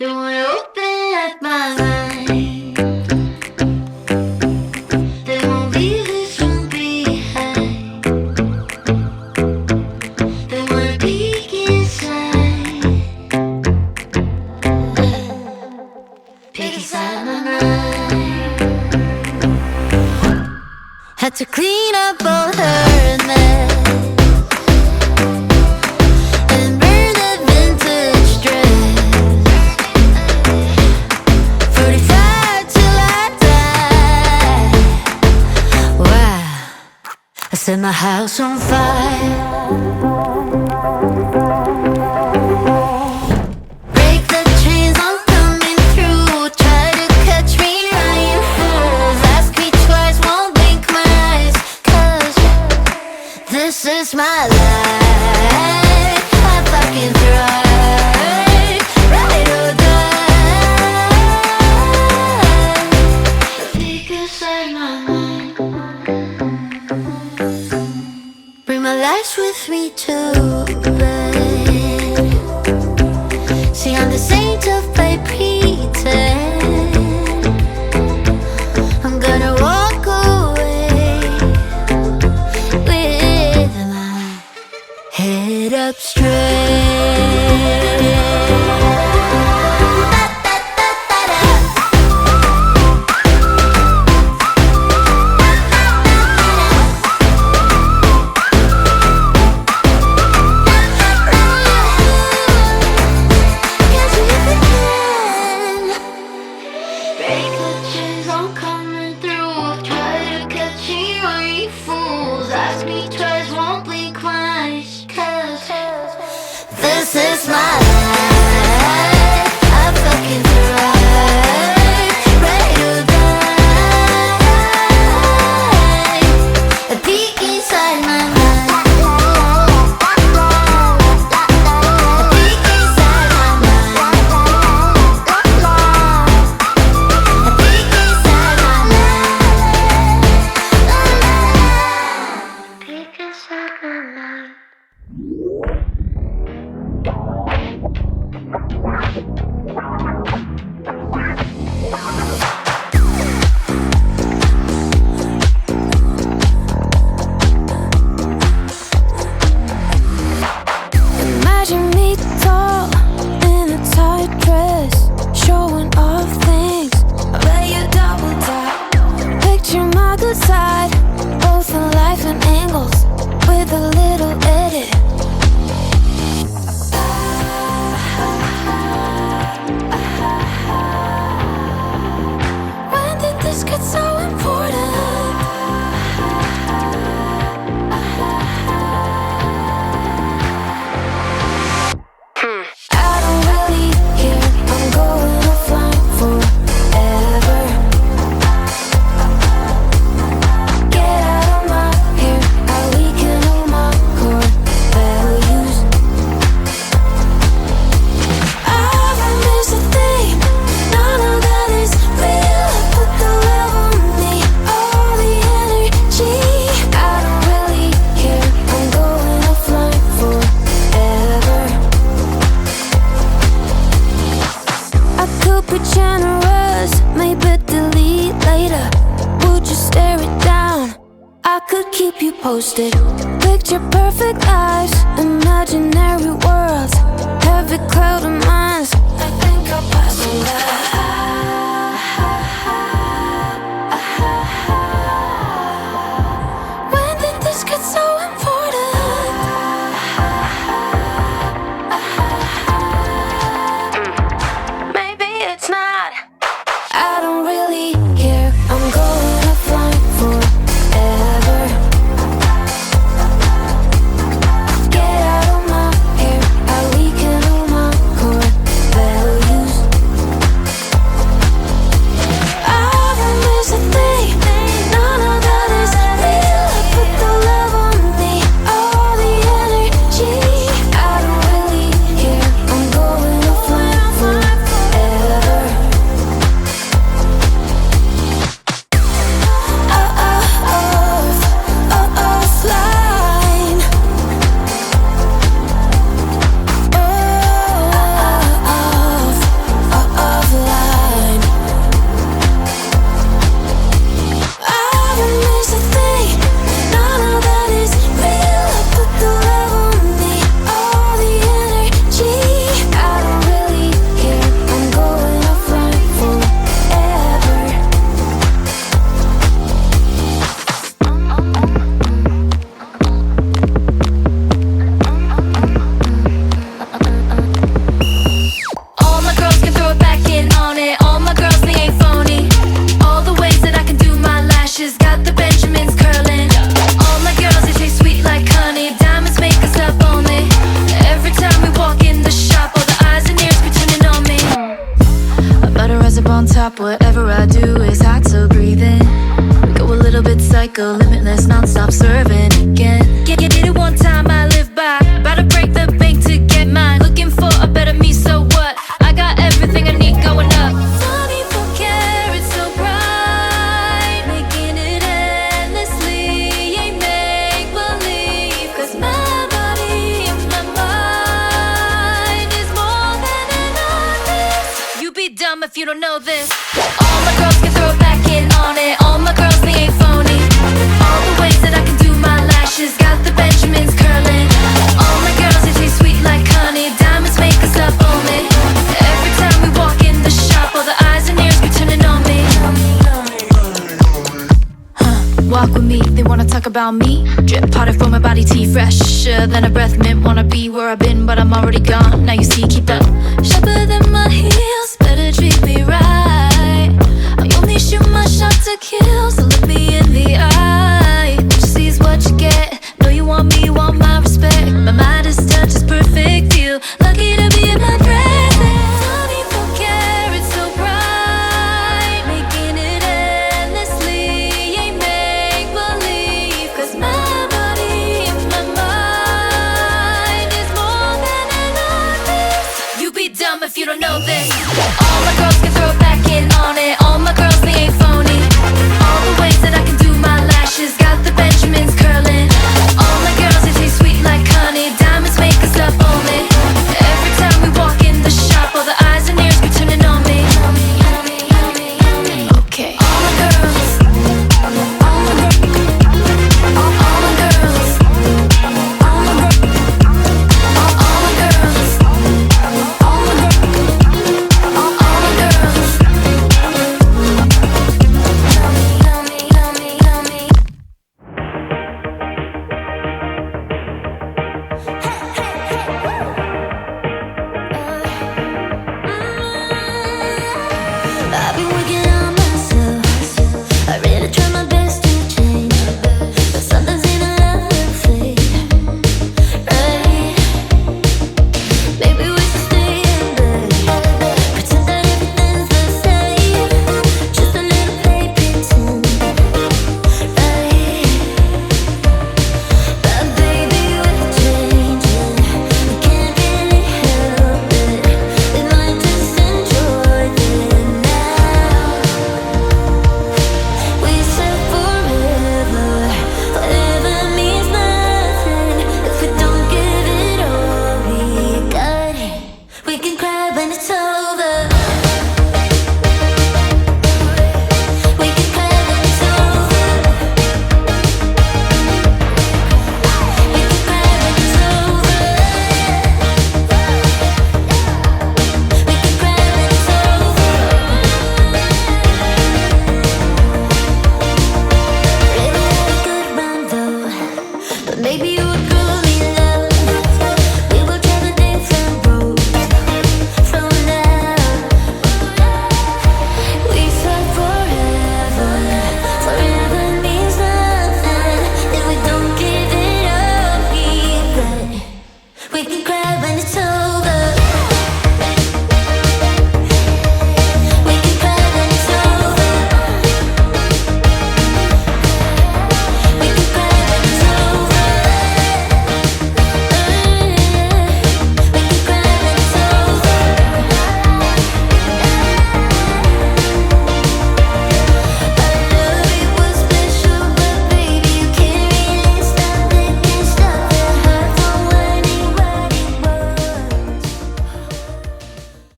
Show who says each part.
Speaker 1: They wanna open up my mind. They won't leave this room behind. They wanna peek inside. Peek inside my mind. Had to clean up all her mess. Set my house on fire. Break the chains, I'm coming through. Try to catch me lying fools. Ask me twice, won't blink my eyes. 'Cause this is my life. I fucking thrive. Ride or die. Peek inside my mind. Bring my lights with me to bed. See, I'm the saint of my pretend. I'm gonna walk away with my head up straight. This is my life. I fucking thrive. Ready to die. A peek inside my mind. A peek inside my mind. A peek inside my mind. Peek inside my mind. Imagine me tall in a tight dress, showing off things. I bet you double tap. Picture my good side, both in life and angles, with a little edit. When did this get so important? I don't really care, I'm going offline forever. Get out of my hair, I weaken all my core values. I miss a thing, none of that is real. Put the love on me, all the energy. I don't really care, I'm going offline forever. I could be generous, maybe delete later. Would you stare it down? I could keep you posted. Picture perfect lives, imaginary worlds, heavy cloud of minds. I think I'll pass on that. When did this get so important? Maybe it's not. I don't really care, I'm going offline forever. Get out of my hair, I weaken all my core values.
Speaker 2: up on top, whatever I do is hard to breathe in. We go a little bit psycho, limitless, non-stop serving again. Get it one time, I live by. About to break the bank to get mine. Looking for a better me, so what? I got everything I need going up. 24 carats so bright, making it endlessly. Ain't make believe, 'cause my body and my mind is more than an artist. You be dumb if you don't know this. All my girls can throw it back in on it. All my girls, they ain't phony. All the ways that I can do my lashes, got the Benjamins curling. All my girls, they taste sweet like honey. Diamonds make us up only. Every time we walk in the shop, all the eyes and ears be turning on me. Walk with me, they wanna talk about me. Drip potted from my body tea, fresher than a breath mint. Wanna be where I've been, but I'm already gone. Now you see, keep up. Sharper than my heels, better treat me right. I only shoot my shot to kill, so look me in the eye. What you see is what you get. Know you want me, you want my respect. My Midas touch is perfect, feel lucky to be in my presence. 24 carats so bright, making it endlessly. Ain't make believe, 'cause my body and my mind is more than an artist. You be dumb if you don't know this. All my girls